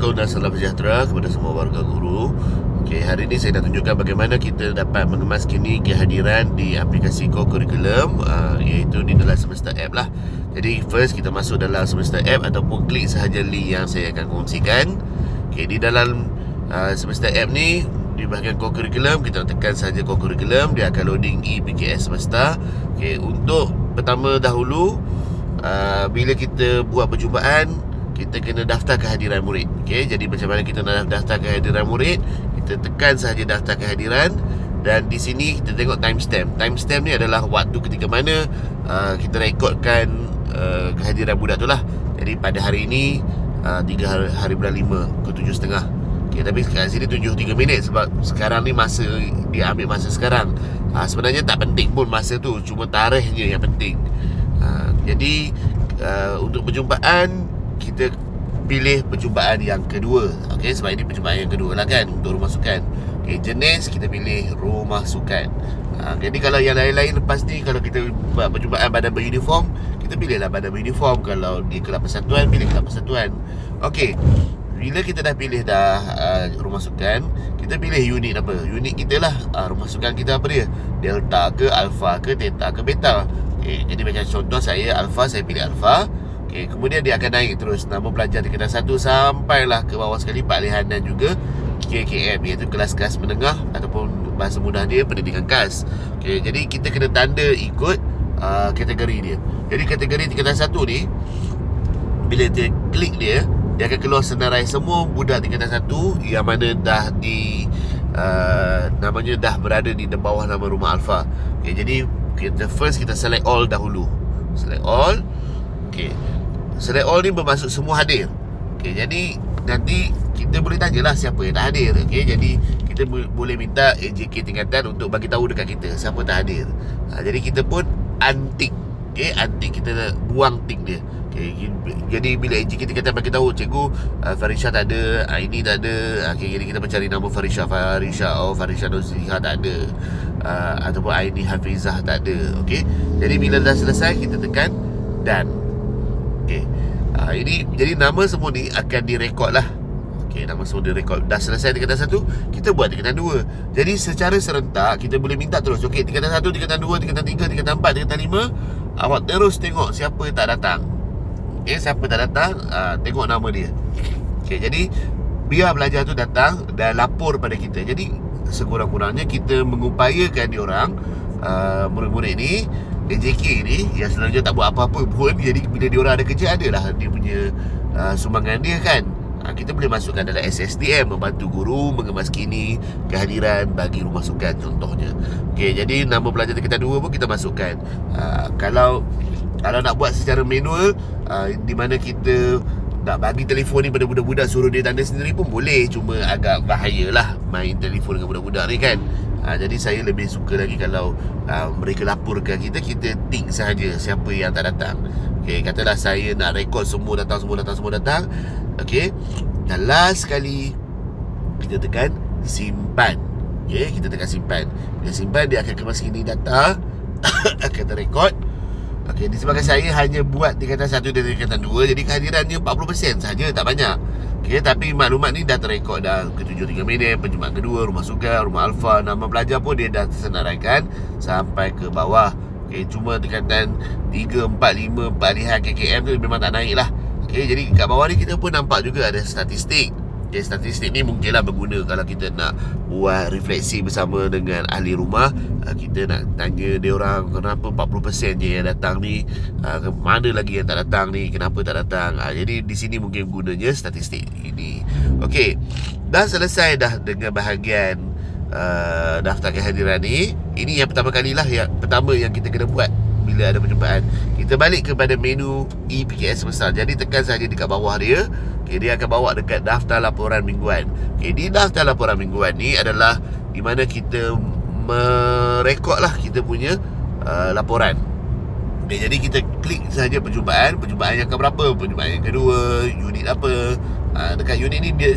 Assalamualaikum dan salam sejahtera kepada semua warga guru. Okey, hari ini saya nak tunjukkan bagaimana kita dapat mengemas kini kehadiran di aplikasi Core Curriculum, iaitu di dalam Semesta App lah. Jadi first kita masuk dalam Semesta App ataupun klik sahaja link yang saya akan kongsikan. Okey, di dalam Semesta App ni, di bahagian Core Curriculum, kita tekan sahaja Core Curriculum, dia akan loading e-PKS Semesta. Okey, untuk pertama dahulu, bila kita buat perjumpaan, kita kena daftar kehadiran murid. Okey, jadi macam mana kita nak daftar kehadiran murid? Kita tekan sahaja daftar kehadiran, dan di sini kita tengok timestamp. Timestamp ni adalah waktu ketika mana kita rekodkan kehadiran budak tu lah. Jadi pada hari ini 3 hari bulan 5 pukul 7.30. Okey, tapi kat sini tunjuk 3 minit sebab sekarang ni masa dia ambil masa sekarang. Sebenarnya tak penting pun masa tu, cuma tarikhnya yang penting. Jadi untuk perjumpaan, kita pilih perjumpaan yang kedua. Okey, sebab ini perjumpaan yang kedua lah kan, untuk rumah sukan. Okey, jenis kita pilih rumah sukan. Jadi kalau yang lain-lain lepas ni, kalau kita buat perjumpaan badan beruniform, kita pilihlah badan beruniform. Kalau di kelab persatuan, pilih kelab persatuan. Okey, bila kita dah pilih rumah sukan, kita pilih unit apa. Unit kita lah, rumah sukan kita apa dia, delta ke, alpha ke, theta ke, beta. Okey, jadi macam contoh saya alpha, saya pilih alpha. Okay, kemudian dia akan naik terus nama pelajar tingkatan 1 sampailah ke bawah sekali Pak Lihan dan juga KKM, iaitu kelas-kelas menengah ataupun bahasa mudah dia pendidikan khas. Okay, jadi kita kena tanda ikut kategori dia. Jadi kategori tingkatan 1 ni, bila kita klik dia akan keluar senarai semua budak tingkatan 1 yang mana dah namanya dah berada di bawah nama rumah alpha. Okay, jadi kita select all dahulu. Select all. Okay, select all ni bermaksud semua hadir. Okey, jadi nanti kita boleh tanyalah siapa yang tak hadir. Okey, jadi kita boleh minta AJK tingkatan untuk bagi tahu dekat kita siapa tak hadir. Jadi kita pun untick. Okey, untick, kita buang tick dia. Okey, jadi bila AJK tingkatan bagi tahu, cikgu Farisha tak ada, ini tak ada. Okey, jadi kita mencari nama Farisha Nuzliha tak ada, ataupun Aini Hafizah tak ada. Okey, jadi bila dah selesai, kita tekan done. Okey, ini jadi nama semua ni akan direkod lah. Okey, nama semua direkod. Dah selesai tingkatan 1, kita buat tingkatan 2. Jadi secara serentak kita boleh minta terus. Okey, tingkatan 1, tingkatan 2, tingkatan 3, tingkatan 4, tingkatan 5, awak terus tengok siapa tak datang. Okey, siapa tak datang, tengok nama dia. Okey, jadi biar pelajar tu datang dan lapor pada kita. Jadi sekurang-kurangnya kita mengupayakan diorang, murid-murid ni, AJK ni yang sebenarnya tak buat apa-apa pun. Jadi bila diorang ada kerja, adalah dia punya sumbangan dia kan. Kita boleh masukkan dalam SSDM, membantu guru mengemas kini kehadiran bagi rumah sukan contohnya. Okey, jadi nama pelajar tingkatan 2 pun kita masukkan. Kalau nak buat secara manual, di mana kita nak bagi telefon ni pada budak-budak, suruh dia tanda sendiri pun boleh. Cuma agak bahayalah main telefon dengan budak-budak ni kan. Jadi saya lebih suka lagi kalau mereka laporkan kita tick sahaja siapa yang tak datang. Okey, katalah saya nak rekod semua datang. Okey, dan last sekali kita tekan simpan. Okey, kita tekan simpan. Bila simpan, dia akan kemas kini data akan terrekod. Okey, disebabkan saya hanya buat tingkatan 1 dan tingkatan 2, jadi kehadirannya 40% saja, tak banyak. Okey, tapi maklumat ni dah terrekod dah ke 7.3 minit, perjumpaan kedua, rumah sukan, rumah alpha, nama pelajar pun dia dah tersenaraikan sampai ke bawah. Okey, cuma tingkatan 3, 4, 5, 4 lihat KKM tu memang tak naik lah. Okey, jadi kat bawah ni kita pun nampak juga ada statistik. Okay, statistik ni mungkinlah berguna kalau kita nak buat refleksi bersama dengan ahli rumah. Kita nak tanya dia orang kenapa 40% je yang datang ni, mana lagi yang tak datang ni, kenapa tak datang. Jadi di sini mungkin gunanya statistik ini. Okey, dah selesai dah dengan bahagian daftar kehadiran ni. Ini yang pertama kalilah, yang pertama yang kita kena buat bila ada perjumpaan. Kita balik kepada menu e-PKS Semesta. Jadi tekan saja dekat bawah dia. Okay, dia akan bawa dekat daftar laporan mingguan. Okay, di daftar laporan mingguan ni adalah di mana kita merekod lah kita punya laporan. Okay, jadi kita klik saja perjumpaan yang keberapa, perjumpaan yang kedua, unit apa. Dekat unit ni dia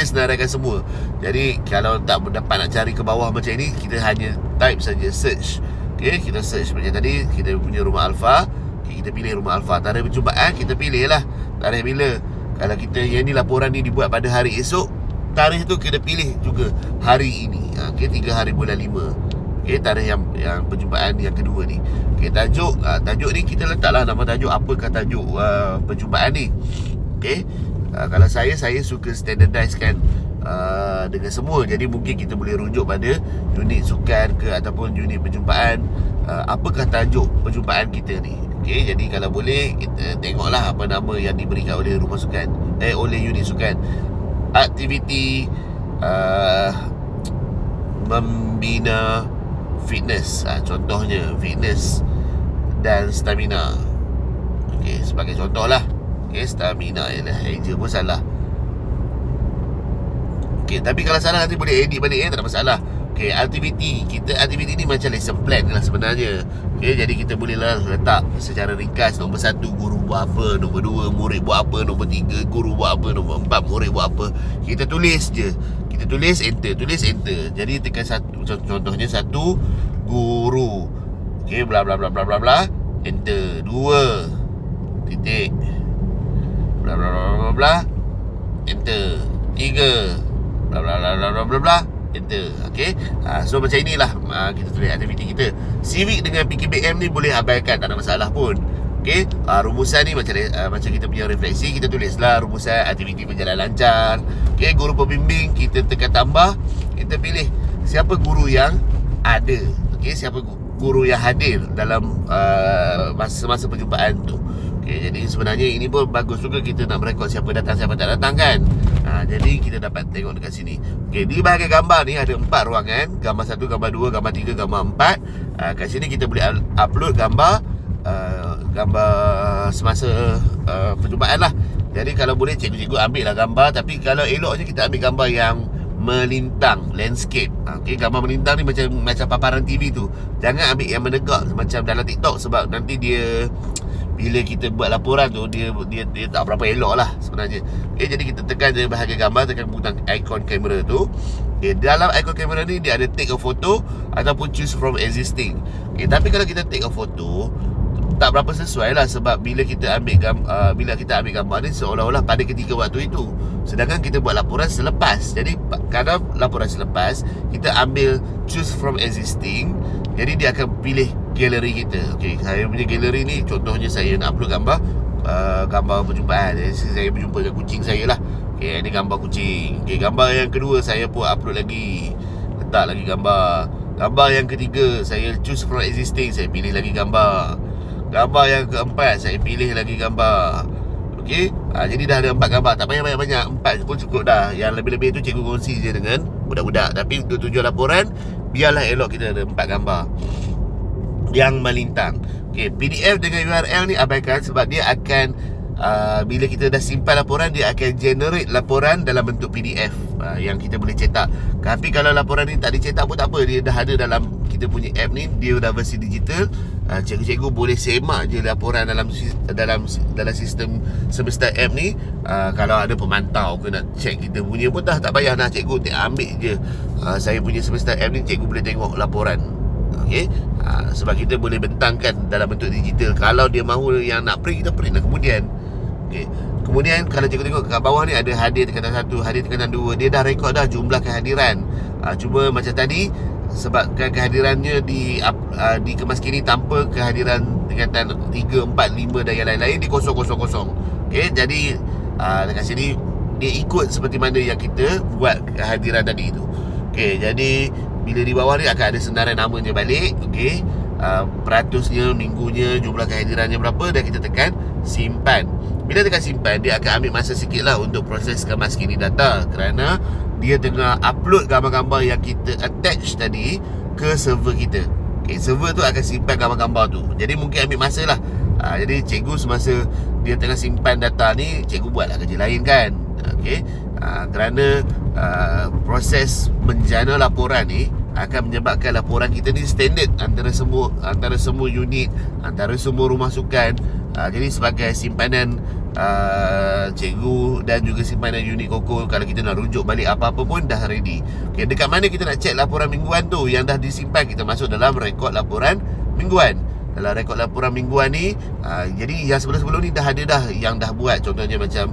senaraikan semua. Jadi kalau tak dapat nak cari ke bawah macam ni, kita hanya type saja search. Okay, kita search macam tadi, kita punya rumah alpha. Okay, kita pilih rumah alpha. Tarikh perjumpaan kita pilih lah tarikh bila. Kalau kita yang ni laporan ni dibuat pada hari esok, tarikh tu kena pilih juga hari ini. Okay, 3 hari bulan 5. Okay, tarikh yang perjumpaan yang kedua ni. Okay, tajuk ni kita letaklah nama tajuk. Apakah tajuk perjumpaan ni? Okay, kalau saya suka standardizekan dengan semua. Jadi mungkin kita boleh rujuk pada unit sukan ke ataupun unit perjumpaan. Apakah tajuk perjumpaan kita ni? Okay, jadi kalau boleh kita tengoklah apa nama yang diberikan oleh rumah sukan, oleh unit sukan. Aktiviti membina fitness, contohnya fitness dan stamina. Okay, sebagai contoh lah. Okay, stamina ialah eja pun salah. Okay, tapi kalau salah nanti boleh edit balik, tak ada masalah. Okay, aktiviti ni macam lesson plan lah sebenarnya. Okay, jadi kita boleh lah letak secara ringkas. Nombor 1, guru buat apa. Nombor 2, murid buat apa. Nombor 3, guru buat apa. Nombor 4, murid buat apa. Kita tulis je. Kita tulis enter. Jadi tekan satu, contohnya 1, guru. Okay, bla bla bla bla bla bla. Enter. 2, titik. Bla bla bla bla bla. Enter. 3, bla bla bla bla bla bla. Enter. Okay, so macam inilah kita tulis aktiviti kita. Civic dengan PKBM ni boleh abaikan, tak ada masalah pun. Okay, rumusan ni macam kita punya refleksi, kita tulislah rumusan aktiviti berjalan lancar. Okay, guru pembimbing kita tekan tambah, kita pilih siapa guru yang ada. Okay, siapa guru yang hadir dalam masa-masa perjumpaan tu. Okay, jadi sebenarnya ini pun bagus juga kita nak merekod siapa datang, siapa tak datang kan. Jadi kita dapat tengok dekat sini. Okay, di bahagian gambar ni ada 4 ruangan. Gambar 1, gambar 2, gambar 3, gambar 4. Kat sini kita boleh upload gambar gambar semasa perjumpaan lah. Jadi kalau boleh cikgu-cikgu ambil lah gambar. Tapi kalau eloknya kita ambil gambar yang melintang, landscape. Okay, gambar melintang ni macam paparan TV tu. Jangan ambil yang menegak macam dalam TikTok, sebab nanti dia bila kita buat laporan tu dia tak berapa elok lah sebenarnya. Okay, jadi kita tekan je bahagian gambar, tekan butang icon kamera tu. Okay, dalam icon kamera ni dia ada take a photo ataupun choose from existing. Okay, tapi kalau kita take a photo tak berapa sesuai lah, sebab bila kita ambil gambar ni seolah-olah pada ketika waktu itu, sedangkan kita buat laporan selepas. Jadi kalau laporan selepas kita ambil choose from existing, jadi dia akan pilih galeri kita. Okay, saya punya galeri ni contohnya saya nak upload gambar perjumpaan. Saya berjumpa dengan kucing saya lah. Okay, ini gambar kucing. Okay, gambar yang kedua saya pun upload lagi, letak lagi gambar. Gambar yang ketiga saya choose from existing, saya pilih lagi gambar. Gambar yang keempat saya pilih lagi gambar. Okey, jadi dah ada 4 gambar. Tak payah banyak-banyak, 4 pun cukup dah. Yang lebih-lebih tu cikgu kongsi je dengan budak-budak. Tapi untuk tujuan laporan, biarlah elok kita ada 4 gambar yang melintang. Okey, PDF dengan URL ni abaikan, sebab dia akan bila kita dah simpan laporan, dia akan generate laporan dalam bentuk PDF yang kita boleh cetak. Tapi kalau laporan ni tak dicetak pun tak apa, dia dah ada dalam kita punya app ni, dia dah versi digital. Cikgu-cikgu boleh semak je laporan dalam sistem semesta app ni. Kalau ada pemantau ke nak check kita punya pun tak payah nak cikgu ambil je saya punya semesta app ni, cikgu boleh tengok laporan. Okey, sebab kita boleh bentangkan dalam bentuk digital. Kalau dia mahu yang nak print, kita print lah kemudian. Okey, kemudian kalau cikgu tengok kat bawah ni ada hadir tekanan 1, hadir tekanan 2. Dia dah rekod dah jumlah kehadiran. Cuma macam tadi, sebabkan kehadirannya dikemas kini tanpa kehadiran tingkatan 3, 4, 5 dan yang lain-lain, di kosong-kosong. Okey, jadi dekat sini dia ikut seperti mana yang kita buat kehadiran tadi tu. Okey, jadi bila di bawah ni akan ada senarai namanya balik. Okey, peratusnya, minggunya, jumlah kehadirannya berapa, dan kita tekan simpan. Bila tekan simpan, dia akan ambil masa sikit lah untuk proses kemas kini data, kerana dia tengah upload gambar-gambar yang kita attach tadi ke server kita. Okay, server tu akan simpan gambar-gambar tu, jadi mungkin ambil masa lah. Jadi cikgu semasa dia tengah simpan data ni, cikgu buatlah kerja lain kan. Okay, kerana proses menjana laporan ni akan menyebabkan laporan kita ni standard antara semua unit, antara semua rumah sukan. Jadi sebagai simpanan cikgu dan juga simpanan unit koko, kalau kita nak rujuk balik apa-apa pun dah ready. Okay, dekat mana kita nak check laporan mingguan tu yang dah disimpan, kita masuk dalam rekod laporan mingguan. dalam rekod laporan mingguan ni. Jadi yang sebelum-sebelum ni dah ada dah yang dah buat. Contohnya macam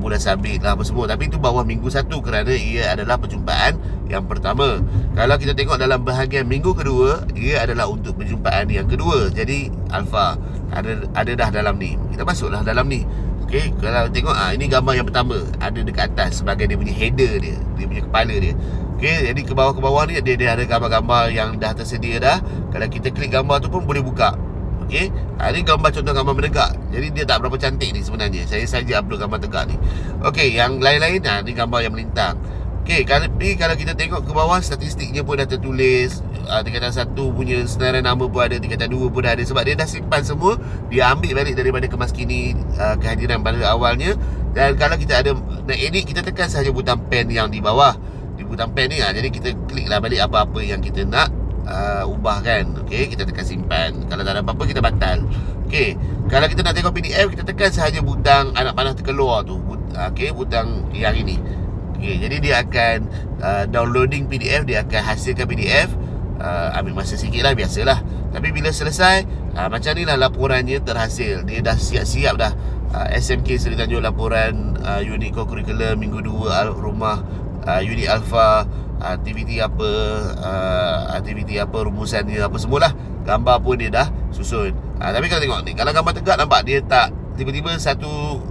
bulan sabit lah apa semua. Tapi itu bawah minggu 1 kerana ia adalah perjumpaan yang pertama. Kalau kita tengok dalam bahagian minggu kedua, ia adalah untuk perjumpaan yang kedua. Jadi Alpha ada dah dalam ni. Kita masuklah dalam ni. Okey, kalau tengok ini gambar yang pertama, ada dekat atas sebagai dia punya header dia punya kepala dia. Okey, jadi ke bawah ni dia ada gambar-gambar yang dah tersedia dah. Kalau kita klik gambar tu pun boleh buka. Okey, ini gambar contoh gambar menegak. Jadi dia tak berapa cantik ni sebenarnya. Saya saja upload gambar tegak ni. Okey, yang lain-lain ni gambar yang melintang. Okey, kalau kita tengok ke bawah, statistiknya pun dah tertulis. Tingkatan 1 punya senarai nama pun ada, tingkatan 2 pun dah ada. Sebab dia dah simpan semua, dia ambil balik daripada Kemas Kini kehadiran pada awalnya. Dan kalau kita ada nak edit, kita tekan sahaja butang pen yang di bawah. Di butang pen ni jadi kita kliklah balik apa-apa yang kita nak ubah kan. Okey, kita tekan simpan. Kalau tak ada apa-apa, kita batal. Okey, kalau kita nak tengok PDF, kita tekan sahaja butang anak panah terkeluar tu. Okey, butang yang ini. Okay, jadi dia akan downloading PDF, dia akan hasilkan PDF. Ambil masa sikit lah, biasalah. Tapi bila selesai, macam ni lah laporannya terhasil. Dia dah siap-siap dah. SMK Seri Tanjung laporan unit co-curriculum minggu 2 rumah unit Alpha, aktiviti apa, rumusannya apa semualah. Gambar pun dia dah susun. Tapi kalau tengok ni, kalau gambar tegak nampak dia tak tiba-tiba satu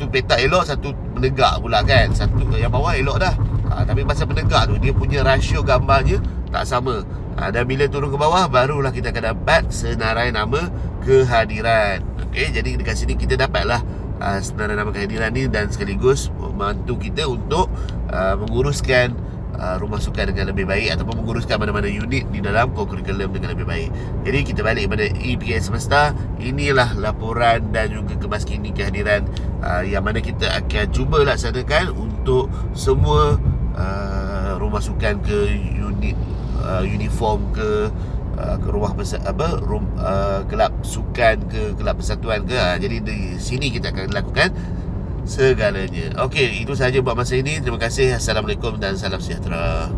petak elok, satu menegak pula kan. Satu yang bawah elok dah. Tapi pasal penegak tu, dia punya rasio gambarnya tak sama. Dan bila turun ke bawah, barulah kita akan dapat senarai nama kehadiran. Okey, jadi dekat sini kita dapatlah senarai nama kehadiran ni, dan sekaligus membantu kita untuk menguruskan rumah sukan dengan lebih baik, ataupun menguruskan mana-mana unit di dalam co-curriculum dengan lebih baik. Jadi kita balik pada EPKN Semesta. Inilah laporan dan juga Kemas Kini kehadiran yang mana kita akan cuba laksanakan untuk semua rumah sukan ke unit uniform ke rumah kelab sukan ke kelab persatuan ke. Jadi di sini kita akan lakukan segalanya. Okey, itu sahaja buat masa ini. Terima kasih. Assalamualaikum dan salam sejahtera.